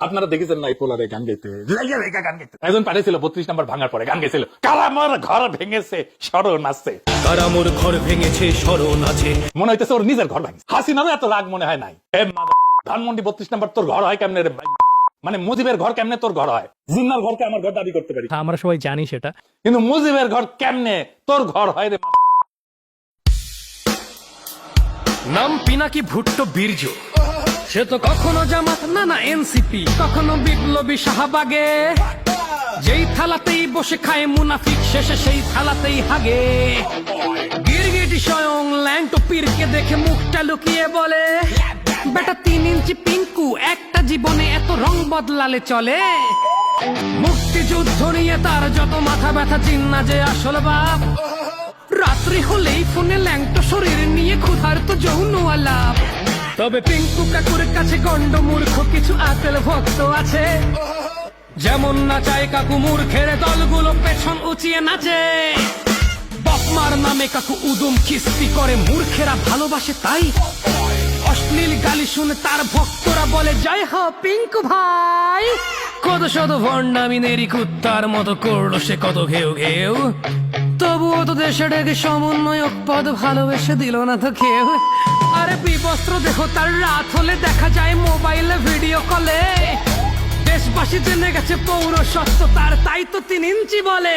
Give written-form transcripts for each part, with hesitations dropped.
আপনারা দেখেছেন না এই পোলারে গান গাইতে গান গাইতে একজন পাঠিয়েছিল 32 নম্বর ভাঙার পরে গান গাইছিল কারামোর ঘর ভেঙেছে স্মরণ আছে, কারামোর ঘর ভেঙেছে স্মরণ আছে। মনে হইতেছে ওর নিজের ঘর ভাঙছে। হাসিনারও এত রাগ মনে হয় নাই। ধানমন্ডি 32 নম্বর তোর ঘর হয় কেমনে রে ভাই? মানে মুজিবের ঘর কেমনে তোর ঘর হয়? জিন্নার ঘরকে আমার ঘর দাবি করতে পারি, আমরা সবাই জানি সেটা, কিন্তু মুজিবের ঘর কেমনে তোর ঘর হয় রে? নাম পিনাকি ভুট্টো বীর্য, সে তো কখনো জামাত না না এনসিপি, কখনো বিপ্লবী শাহবাগে। যেই থালাতেই বসে খায় মুনাফিক, শেষে সেই থালাতেই হাগে। গিরগিটি স্বয়ং ল্যাংটো পীরকে দেখে মুখটা লুকিয়ে বলে, বেটা 3 ইঞ্চি পিঙ্কু একটা জীবনে এত রং বদলালে চলে। মুক্তিযুদ্ধ নিয়ে তার যত মাথা ব্যথা, চিন্না যে আসল বাপ। রাত্রি হলেই ফোনে ল্যাংটো শরীর নিয়ে ক্ষুধার তো যৌন আলাপ। তবে পিঙ্কু কাকুর কাছে গন্ড মূর্খ কিছু আতেল ভক্ত আছে, যেমন নাচায় কাকু মূর্খের দলগুলো পেছন উঁচিয়ে নাচে। বাপমার নামে কাকু উদুম খিস্তি করে, মূর্খেরা ভালোবাসে তাই। অশ্লীল গালি শুনে তার ভক্তরা বলে, জয় হো পিঙ্কু ভাই। কত শত ভণ্ডামিনেরই কুত্তার মতো করলো সে কত ঘেউ ঘেউ, তবুও তো দেশে ডেকে সমন্বয়ক পদ ভালোবেসে দিল না তো কেউ। আরে বিবস্ত্র দেখো তার রাত হলে দেখা যায় মোবাইলে ভিডিও কলে। দেশবাসী জেনে গেছে পৌর সত্য তার, তাই তো 3 ইঞ্চি বলে।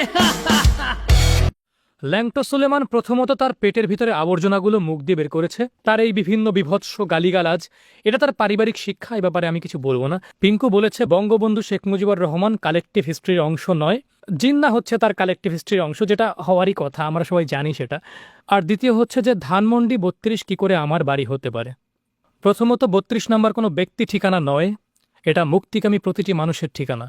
ল্যাংটো সুলেমান প্রথমত তার পেটের ভিতরে আবর্জনাগুলো মুখ দিয়ে বের করেছে। তার এই বিভিন্ন বিভৎস গালিগালাজ, এটা তার পারিবারিক শিক্ষা, এ ব্যাপারে আমি কিছু বলবো না। পিঙ্কু বলেছে বঙ্গবন্ধু শেখ মুজিবুর রহমান কালেকটিভ হিস্ট্রির অংশ নয়, জিন্না হচ্ছে তার কালেকটিভ হিস্ট্রির অংশ, যেটা হওয়ারই কথা, আমরা সবাই জানি সেটা। আর দ্বিতীয় হচ্ছে যে ধানমন্ডি 32 কি করে আমার বাড়ি হতে পারে। প্রথমত 32 নম্বর কোনো ব্যক্তি ঠিকানা নয়, এটা মুক্তিকামী প্রতিটি মানুষের ঠিকানা।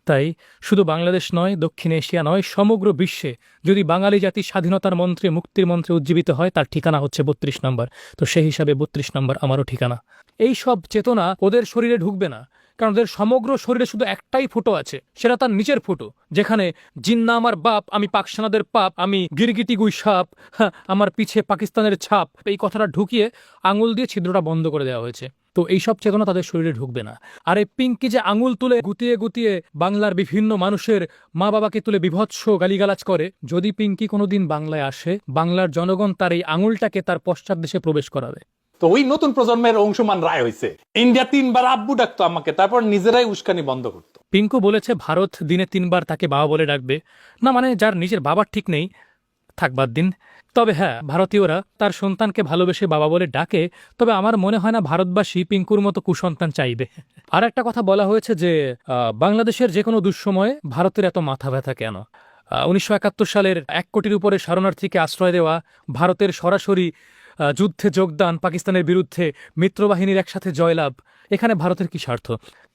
তাই শুধু বাংলাদেশ নয়, দক্ষিণ এশিয়া নয়, সমগ্র বিশ্বে যদি বাঙালি জাতি স্বাধীনতার মন্ত্রে মুক্তির মন্ত্রে উজ্জীবিত হয়, তার ঠিকানা হচ্ছে 32 নম্বর। তো সেই হিসাবে 32 নম্বর আমারও ঠিকানা। এই সব চেতনা ওদের শরীরে ঢুকবে না, কারণ ওদের সমগ্র শরীরে শুধু একটাই ফুটো আছে, সেটা তার নিচের ফুটো, যেখানে জিন্না আমার বাপ, আমি পাকসানাদের পাপ, আমি গিরগিটি গুই সাপ, আমার পিছে পাকিস্তানের ছাপ, এই কথাটা ঢুকিয়ে আঙুল দিয়ে ছিদ্রটা বন্ধ করে দেওয়া হয়েছে। তো এইসব চেতনা তাদের শরীরে ঢুকবে না। আর এই পিঙ্কি যে আঙুল তুলে গুতিয়ে গুতিয়ে বাংলার বিভিন্ন মানুষের মা বাবাকে তুলে বিভৎস গালিগালাজ করে, যদি পিঙ্কি কোনোদিন বাংলায় আসে, বাংলার জনগণ তার এই আঙুলটাকে তার পশ্চাৎ দেশে প্রবেশ করাবে। তো ওই নতুন প্রজন্মের অংশমান রায় হয়েছে, ইন্ডিয়া 3 বার আব্বু ডাকতো আমাকে, তারপর নিজেরাই উস্কানি বন্ধ করতো। পিঙ্কু বলেছে ভারত দিনে 3 বার তাকে বাবা বলে ডাকবে না, মানে যার নিজের বাবার ঠিক নেই, থাকবার দিন। তবে হ্যাঁ, ভারতীয়রা তার সন্তানকে ভালোবেসে বাবা বলে ডাকে, তবে আমার মনে হয় না ভারতবাসী পিঙ্কুর মতো কুসন্তান চাইবে। আর একটা কথা বলা হয়েছে যে বাংলাদেশের যে কোনো দুঃসময়ে ভারতের এত মাথা ব্যথা কেন। 1971 সালের 1 কোটির উপরে শরণার্থীকে আশ্রয় দেওয়া, ভারতের সরাসরি যুদ্ধে যোগদান, পাকিস্তানের বিরুদ্ধে মিত্রবাহিনীর একসাথে জয়লাভ, এখানে ভারতের কি স্বার্থ?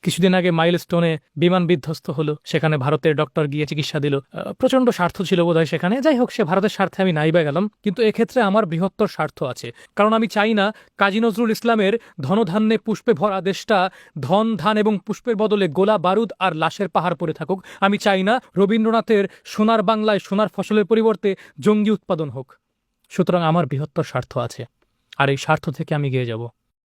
কিছুদিন আগে মাইলস্টোনে বিমান বিধ্বস্ত হলো, সেখানে ভারতের ডক্টর গিয়ে চিকিৎসা দিল, প্রচন্ড স্বার্থ ছিল বোধহয় সেখানে। যাই হোক, সে ভারতের স্বার্থে আমি নাইবা গেলাম, কিন্তু এক্ষেত্রে আমার বৃহত্তর স্বার্থ আছে, কারণ আমি চাই না কাজী নজরুল ইসলামের ধনধান্যে পুষ্পে ভরা দেশটা ধন ধান এবং পুষ্পের বদলে গোলা বারুদ আর লাশের পাহাড় পড়ে থাকুক। আমি চাই না রবীন্দ্রনাথের সোনার বাংলায় সোনার ফসলের পরিবর্তে জঙ্গি উৎপাদন হোক। সুতরাং আমার বৃহত্তর স্বার্থ আছে, আর এই স্বার্থ থেকে আমি গিয়ে যাব।